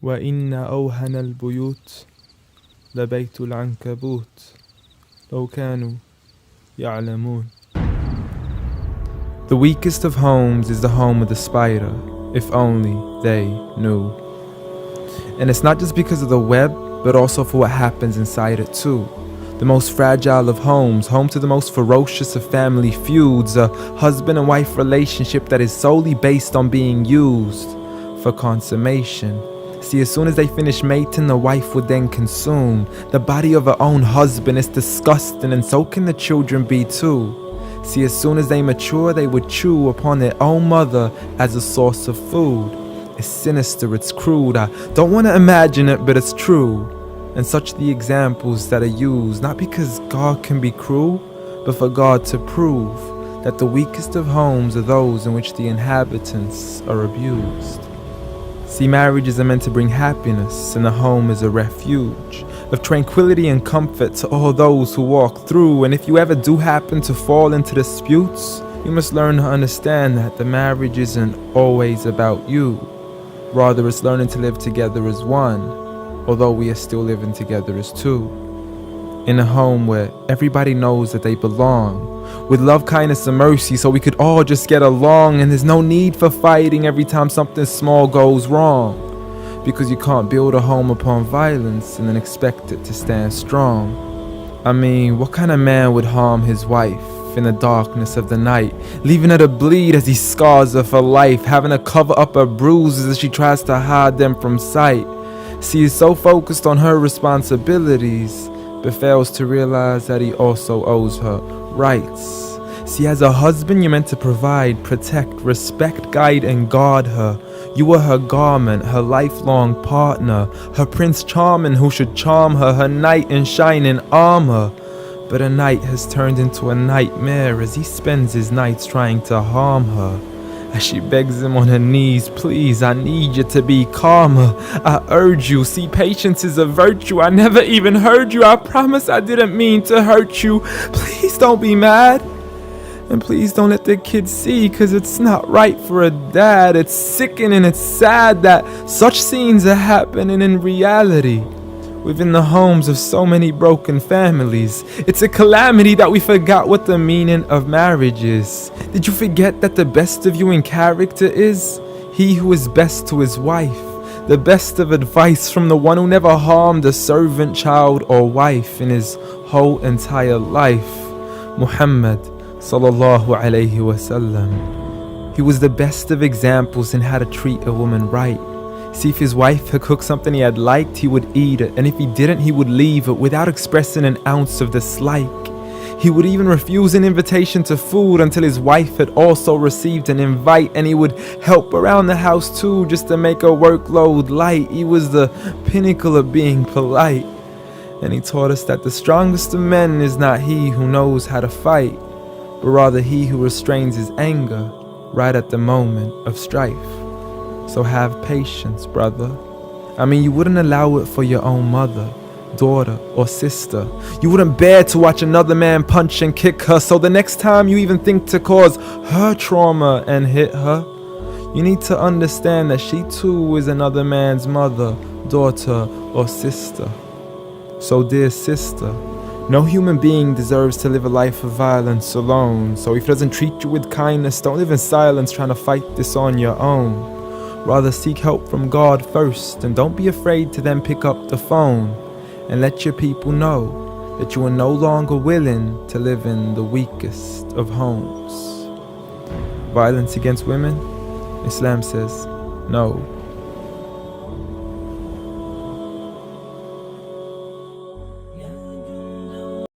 وإن أوهن البيوت لبيت العنكبوت لو كانوا يعلمون. The weakest of homes is the home of the spider, if only they knew. And it's not just because of the web, but also for what happens inside it too. The most fragile of homes, home to the most ferocious of family feuds, a husband and wife relationship that is solely based on being used for consummation. See, as soon as they finish mating, the wife would then consume the body of her own husband. It's disgusting, and so can the children be too. See, as soon as they mature, they would chew upon their own mother as a source of food. It's sinister, it's crude. I don't want to imagine it, but it's true. And such the examples that are used, not because God can be cruel, but for God to prove that the weakest of homes are those in which the inhabitants are abused. See, marriages are meant to bring happiness, and the home is a refuge of tranquility and comfort to all those who walk through. And if you ever do happen to fall into disputes, you must learn to understand that the marriage isn't always about you. Rather, it's learning to live together as one, although we are still living together as two. In a home where everybody knows that they belong, with love, kindness, and mercy, so we could all just get along, and there's no need for fighting every time something small goes wrong. Because you can't build a home upon violence and then expect it to stand strong. I mean, what kind of man would harm his wife in the darkness of the night, leaving her to bleed as he scars her for life, having to cover up her bruises as she tries to hide them from sight? See, he's so focused on her responsibilities, but fails to realize that he also owes her rights. See, as a husband, you're meant to provide, protect, respect, guide, and guard her. You are her garment, her lifelong partner, her Prince Charming who should charm her, her knight in shining armor. But a night has turned into a nightmare as he spends his nights trying to harm her. As she begs him on her knees, please, I need you to be calmer. I urge you, see, patience is a virtue. I never even heard you. I promise I didn't mean to hurt you. Please don't be mad. And please don't let the kids see, cause it's not right for a dad. It's sickening, it's sad that such scenes are happening in reality within the homes of so many broken families. It's a calamity that we forgot what the meaning of marriage is. Did you forget that the best of you in character is he who is best to his wife? The best of advice from the one who never harmed a servant, child, or wife in his whole entire life. Muhammad sallallahu alayhi wasallam. He was the best of examples in how to treat a woman right. See, if his wife had cooked something he had liked, he would eat it, and if he didn't, he would leave it without expressing an ounce of dislike. He would even refuse an invitation to food until his wife had also received an invite, and he would help around the house too, just to make her workload light. He was the pinnacle of being polite, and he taught us that the strongest of men is not he who knows how to fight, but rather he who restrains his anger right at the moment of strife. So have patience, brother. I mean, you wouldn't allow it for your own mother, daughter, or sister. You wouldn't bear to watch another man punch and kick her, so the next time you even think to cause her trauma and hit her, you need to understand that she too is another man's mother, daughter, or sister. So dear sister, no human being deserves to live a life of violence alone. So if he doesn't treat you with kindness, don't live in silence trying to fight this on your own. Rather seek help from God first, and don't be afraid to then pick up the phone and let your people know that you are no longer willing to live in the weakest of homes. Violence against women? Islam says no.